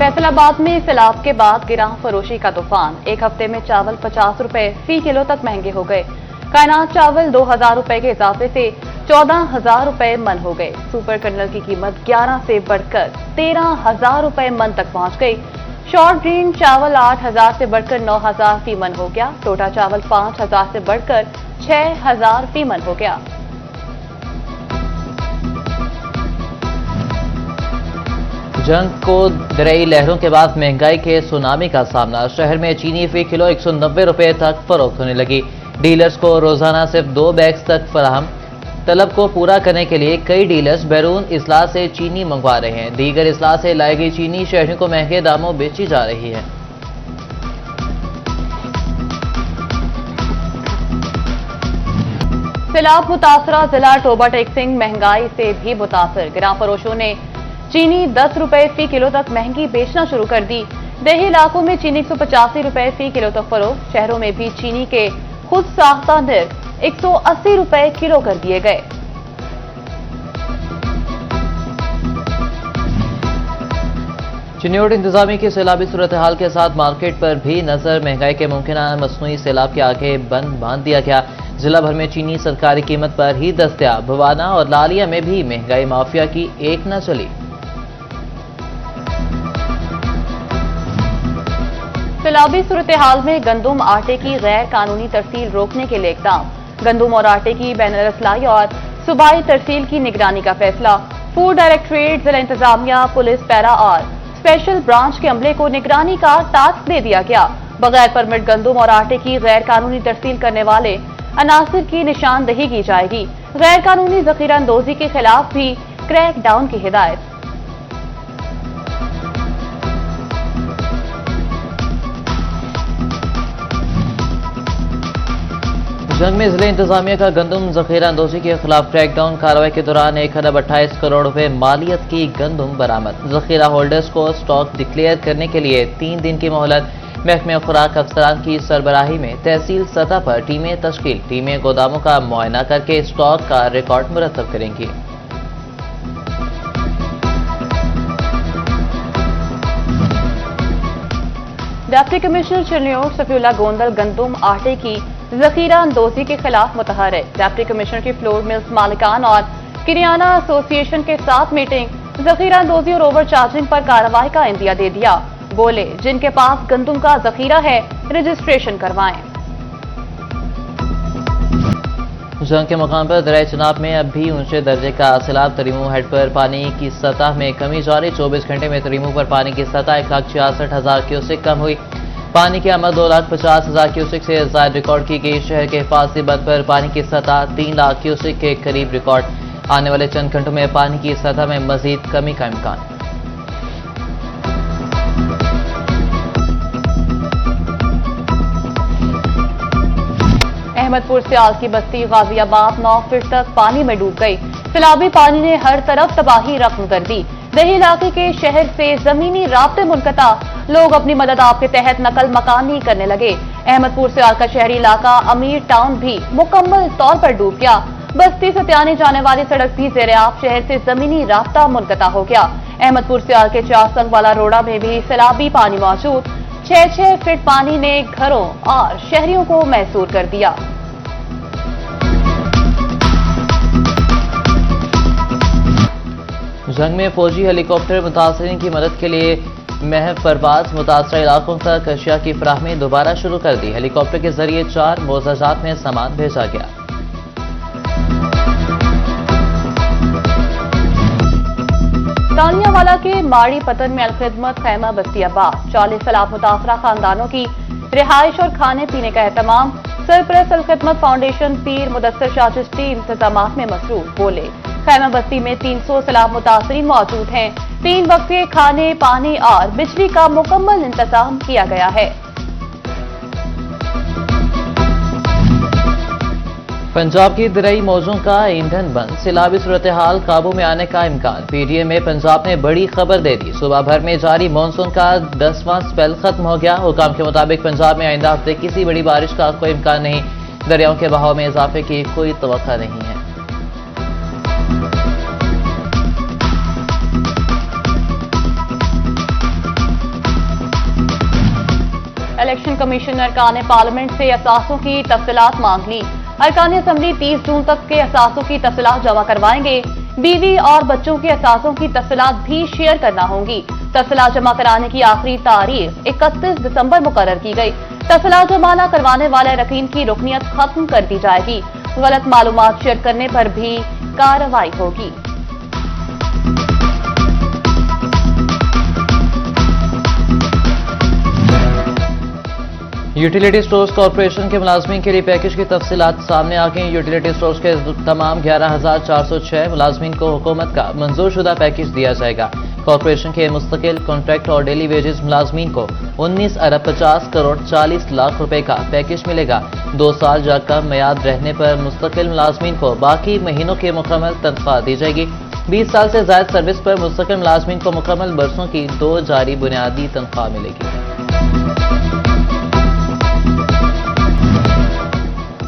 फैसलाबाद में सैलाब के बाद गिरा फरोशी का तूफान। एक हफ्ते में चावल 50 रुपए फी किलो तक महंगे हो गए। कायनात चावल 2000 रुपए के इजाफे से 14,000 रुपए मन हो गए। सुपर कर्नल की कीमत 11 से बढ़कर 13,000 रुपए मन तक पहुंच गई। शॉर्ट ग्रीन चावल 8,000 से बढ़कर 9,000 फी मन हो गया। टोटा चावल 5,000 से बढ़कर 6,000 फी मन हो गया। जंग को दरियाई लहरों के बाद महंगाई के सुनामी का सामना। शहर में चीनी फी किलो 190 रुपए तक फरोख्त होने लगी। डीलर्स को रोजाना सिर्फ 2 बैग्स तक फराहम। तलब को पूरा करने के लिए कई डीलर्स बैरून इजला से चीनी मंगवा रहे हैं। दीगर इजला से लाई गई चीनी शहरियों को महंगे दामों बेची जा रही है। सैलाब मुतासरा जिला टोबा टेक सिंह महंगाई से भी मुतासर। गिरां फरोशों ने चीनी 10 रुपए फी किलो तक महंगी बेचना शुरू कर दी। देही इलाकों में चीनी 185 रुपए फी किलो तक फरोख्त। शहरों में भी चीनी के खुद साख्ता निर्ख 180 रुपए किलो कर दिए गए। चिन्योट इंतजामी की सैलाबी सूरत हाल के साथ मार्केट पर भी नजर। महंगाई के मुमकिन मसनूई सैलाब के आगे बंद बांध दिया गया। जिला भर में चीनी सरकारी कीमत पर ही दस्तयाब। भवाना और लालिया में भी महंगाई माफिया की एक न चली। सैलाबी सूरत हाल में गंदुम आटे की गैर कानूनी तरसील रोकने के लिए इक़दाम। गंदुम और आटे की बैनुल असलाई और सूबाई तरसील की निगरानी का फैसला। फूड डायरेक्टरेट, जिला इंतजामिया, पुलिस, पैरा और स्पेशल ब्रांच के अमले को निगरानी का टास्क दे दिया गया। बगैर परमिट गंदुम और आटे की गैर कानूनी तरसील करने वाले अनासिर की निशानदही की जाएगी। गैर कानूनी जखीरा अंदोजी के खिलाफ भी क्रैक डाउन की हिदायत। जंग में जिले इंतजामिया का गंदुम जखीरा अंदोजी के खिलाफ क्रैकडाउन कार्रवाई के दौरान 1,28 करोड़ रुपए मालियत की गंदुम बरामद। जखीरा होल्डर्स को स्टॉक डिक्लेयर करने के लिए 3 दिन की मोहलत। महकमे खुराक अफसरान की सरबराही में तहसील सतह पर टीमें तश्कील। टीमें गोदामों का मुआयना करके स्टॉक का रिकॉर्ड मुरतब करेंगी। डिप्टी कमिश्नर चिन्योट सफीउल्लाह गोंदल गंदुम आटे की जखीरा अंदोजी के खिलाफ मुतहर है। डिप्टी कमिश्नर की फ्लोर मिल्स मालिकान और किरियाना एसोसिएशन के साथ मीटिंग। जखीरा अंदोजी और ओवर चार्जिंग पर कार्रवाई का इंदिया दे दिया। बोले, जिनके पास गंदुम का जखीरा है रजिस्ट्रेशन करवाएं। जंग के मकाम पर दरिया चनाब में अब भी ऊंचे दर्जे का सैलाब। तरीमू हेड पर पानी की सतह में कमी जारी। 24 घंटे में तरीमू पर पानी की सतह 1,66,000 क्यूसेक कम हुई। पानी की आमद 2,50,000 क्यूसेक से ज्यादा रिकॉर्ड की गई। शहर के हिफाजती बंद पर पानी की सतह 3 लाख क्यूसेक के करीब रिकॉर्ड। आने वाले चंद घंटों में पानी की सतह में मजीद कमी का इम्कान। अहमदपुर सियाल की बस्ती गाजियाबाद 9 फीट तक पानी में डूब गई। सैलाबी पानी ने हर तरफ तबाही रकम कर दी। दही इलाके के शहर से जमीनी राब्ते मुनक़ता। लोग अपनी मदद आप के तहत नकल मकानी करने लगे। अहमदपुर सियाल का शहरी इलाका अमीर टाउन भी मुकम्मल तौर पर डूब गया। बस्ती से त्याने जाने वाली सड़क भी ज़ेर-ए-आब। शहर से जमीनी राब्ता मुनक़ता हो गया। अहमदपुर सियाल के चासंग वाला रोड़ा में भी सैलाबी पानी मौजूद। 6-6 फीट पानी ने घरों और शहरियों को महसूर कर दिया। जंग में फौजी हेलीकॉप्टर मुतासरीन की मदद के लिए महव परवाज। मुतासरा इलाकों तक अशिया की फराहमी दोबारा शुरू कर दी। हेलीकॉप्टर के जरिए 4 मोज़ाजात में सामान भेजा गया। तानियावाला के माड़ी पतन में अलखिदमत खैमा बस्तियाबाद। 40 सैलाब मुतासरा खानदानों की रिहाइश और खाने पीने का एहतमाम। सरपरस्त अलखिदमत फाउंडेशन पीर मुदस्सर शाह चिश्ती इंतजामात में मसरूफ। बोले, खैमा बस्ती में 300 सैलाब मुतासरीन मौजूद हैं। 3 वक्त के खाने, पानी और बिजली का मुकम्मल इंतजाम किया गया है। पंजाब की दरियाई मौजों का ईंधन बंद। सैलाबी सूरत हाल काबू में आने का इम्कान। पीटीए में पंजाब ने बड़ी खबर दे दी। सुबह भर में जारी मानसून का 10वां स्पेल खत्म हो गया। हुकाम के मुताबिक पंजाब में आइंदा हफ्ते किसी बड़ी बारिश का कोई इम्कान नहीं। दरियाओं के बहाव में इजाफे की कोई तवक्का नहीं है। इलेक्शन कमीशन अरकान पार्लियामेंट से असासों की तफसीलात मांग ली। अरकान असम्बली 30 जून तक के असासों की तफसीलात जमा करवाएंगे। बीवी और बच्चों के असासों की तफसीलात भी शेयर करना होंगी। तफसीलात जमा कराने की आखिरी तारीख 31 दिसंबर मुकर्रर की गई। तफसीलात जमा न करवाने वाले अरकान की रुकनियत खत्म कर दी जाएगी। गलत मालूमात शेयर करने पर भी कार्रवाई होगी। यूटिलिटी स्टोर्स कॉरपोरेशन के मुलाजमीन के लिए पैकेज की तफसीलात सामने आ गई। यूटिलिटी स्टोर्स के तमाम 11,406 मुलाजमीन को हुकूमत का मंजूर शुदा पैकेज दिया जाएगा। कॉरपोरेशन के मुस्तकिल कॉन्ट्रैक्ट और डेली वेजेस मुलाजमीन को 19 अरब 50 करोड़ 40 लाख रुपए का पैकेज मिलेगा। 2 साल का मियाद रहने पर मुस्तकिल मुलाजमीन को बाकी महीनों की मुकम्मल तनख्वाह दी जाएगी। 20 साल से ज्यादा सर्विस पर मुस्तकिल मुलाजमीन को मुकम्मल बरसों की 2 जारी बुनियादी तनख्वाह मिलेगी।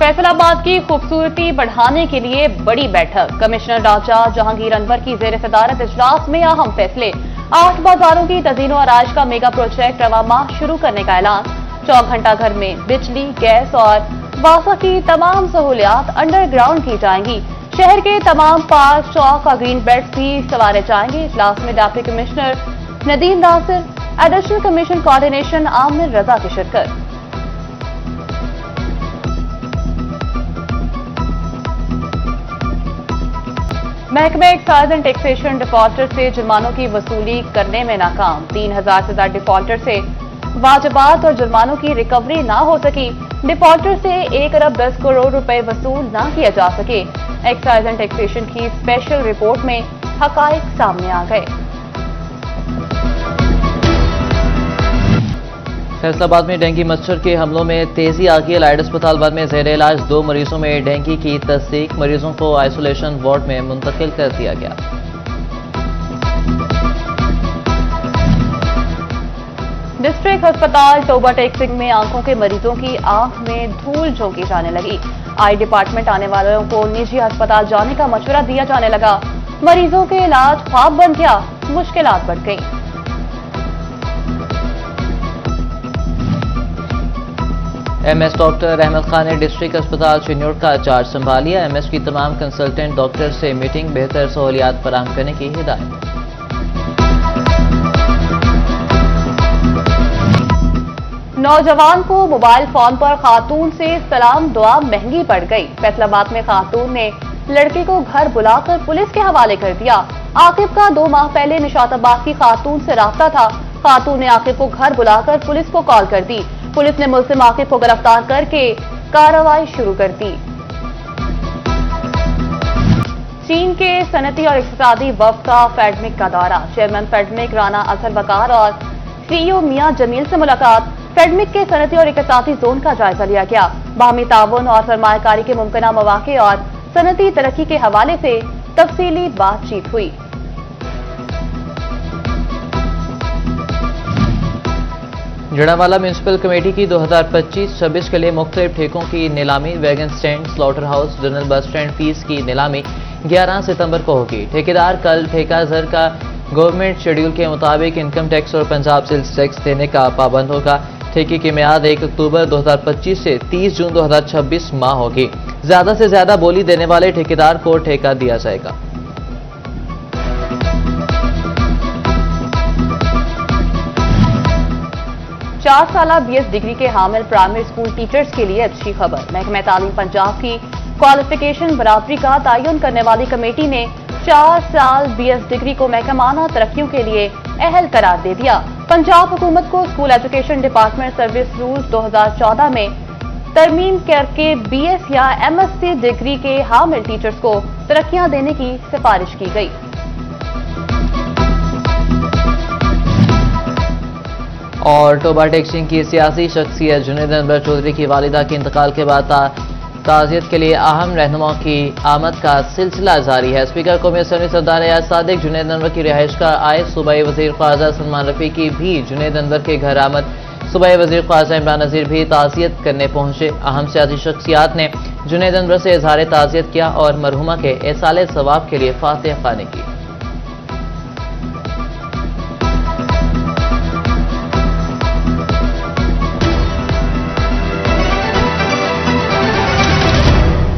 फैसलाबाद की खूबसूरती बढ़ाने के लिए बड़ी बैठक। कमिश्नर राजा जहांगीर अनवर की जेर सदारत इजलास में अहम फैसले। 8 बाजारों की तज़ीनो आराइश का मेगा प्रोजेक्ट रवा माह शुरू करने का ऐलान। 4 घंटा घर में बिजली, गैस और वासा की तमाम सहूलियात अंडरग्राउंड की जाएंगी। शहर के तमाम पार्क, चौक और ग्रीन बेल्ट भी संवारे जाएंगे। इजलास में deputy commissioner Nadeem Nasir, additional commission coordination Aamir Raza की शिरकत। महकमे एक्साइज एंड टैक्सेशन डिफॉल्टर से जुर्मानों की वसूली करने में नाकाम। 3,000 से ज्यादा डिफॉल्टर से वाजबात और जुर्मानों की रिकवरी ना हो सकी। डिफॉल्टर से 1 अरब 10 करोड़ रुपए वसूल ना किया जा सके। एक्साइज एंड टैक्सेशन की स्पेशल रिपोर्ट में हकाइक सामने आ गए। फैसलाबाद में डेंगू मच्छर के हमलों में तेजी आ गई। लाइड अस्पताल बाद में जेर इलाज 2 मरीजों में डेंगू की तस्दीक। मरीजों को आइसोलेशन वार्ड में मुंतकिल कर दिया गया। डिस्ट्रिक्ट अस्पताल टोबा टेक्सिंग में आंखों के मरीजों की आंख में धूल झोंकी जाने लगी। आई डिपार्टमेंट आने वालों को निजी अस्पताल जाने का मशवरा दिया जाने लगा। मरीजों के इलाज ख्वाब बन गया, मुश्किलात बढ़ गई। एमएस डॉक्टर अहमद खान ने डिस्ट्रिक्ट अस्पताल चिन्नौर का चार्ज संभाल लिया। एमएस की तमाम कंसल्टेंट डॉक्टर से मीटिंग, बेहतर सहूलियात फराहम करने की हिदायत। नौजवान को मोबाइल फोन पर खातून से सलाम दुआ महंगी पड़ गई। फैसलाबाद में खातून ने लड़के को घर बुलाकर पुलिस के हवाले कर दिया। आकिब का 2 माह पहले निशाताबाद की खातून से राब्ता था। खातून ने आकिब को घर बुलाकर पुलिस को कॉल कर दी। पुलिस ने मुल्जिम आकिब को गिरफ्तार करके कार्रवाई शुरू कर दी। चीन के सनती और इक्तिसादी वफ्द का फेडमिक का दौरा। चेयरमैन फेडमिक राना अजहर वकार और सीईओ मियां जमील से मुलाकात। फेडमिक के सनती और इक्तिसादी जोन का जायजा लिया गया। बाहमी ताउन और सरमायाकारी के मुमकिना मौके और सनती तरक्की के हवाले से तफसीली बातचीत हुई। जड़ावाला म्यूनसिपल कमेटी की 2025-26 के लिए मुख्तलिफ ठेकों की नीलामी। Wagon stand, slaughter house, general bus stand fees की नीलामी 11 सितंबर को होगी। ठेकेदार कल ठेका जर का गवर्नमेंट शेड्यूल के मुताबिक इनकम टैक्स और पंजाब सेल्स टैक्स देने का पाबंद होगा। ठेके की मियाद 1 अक्टूबर 2025 से 30 जून 2026 माह होगी। ज्यादा से ज्यादा बोली देने वाले ठेकेदार को ठेका दिया जाएगा। चार साला BS डिग्री के हामिल प्राइमरी स्कूल टीचर्स के लिए अच्छी खबर। महकमा तालीम पंजाब की क्वालिफिकेशन बराबरी का तयन करने वाली कमेटी ने 4 साल BS डिग्री को महकमाना तरक्कियों के लिए अहल करार दे दिया। पंजाब हुकूमत को school education department service rules 2014 में तरमीम करके BS या MSc डिग्री के हामिल टीचर्स को तरक्कियां देने की सिफारिश की गई। और टोबा टेक्सिंग की सियासी शख्सियत जुनैद अनवर चौधरी की वालिदा के इंतकाल के बाद ताज़ियत के लिए अहम रहनुमाओं की आमद का सिलसिला जारी है। स्पीकर कौमी असम्बली सरदार एजाज सादिक जुनैद अनवर की रिहाइश का आए। सूबाई वज़ीर ख्वाजा सलमान रफ़ी की भी जुनैद अनवर के घर आमद। सूबाई वज़ीर ख्वाजा इमरान नज़ीर भी ताज़ियत करने पहुंचे। अहम सियासी शख्सियात ने जुनैद अनवर से इजहार ताज़ियत किया और मरहुमा के एसाले सवाब के लिए फातिहा ख़्वानी की।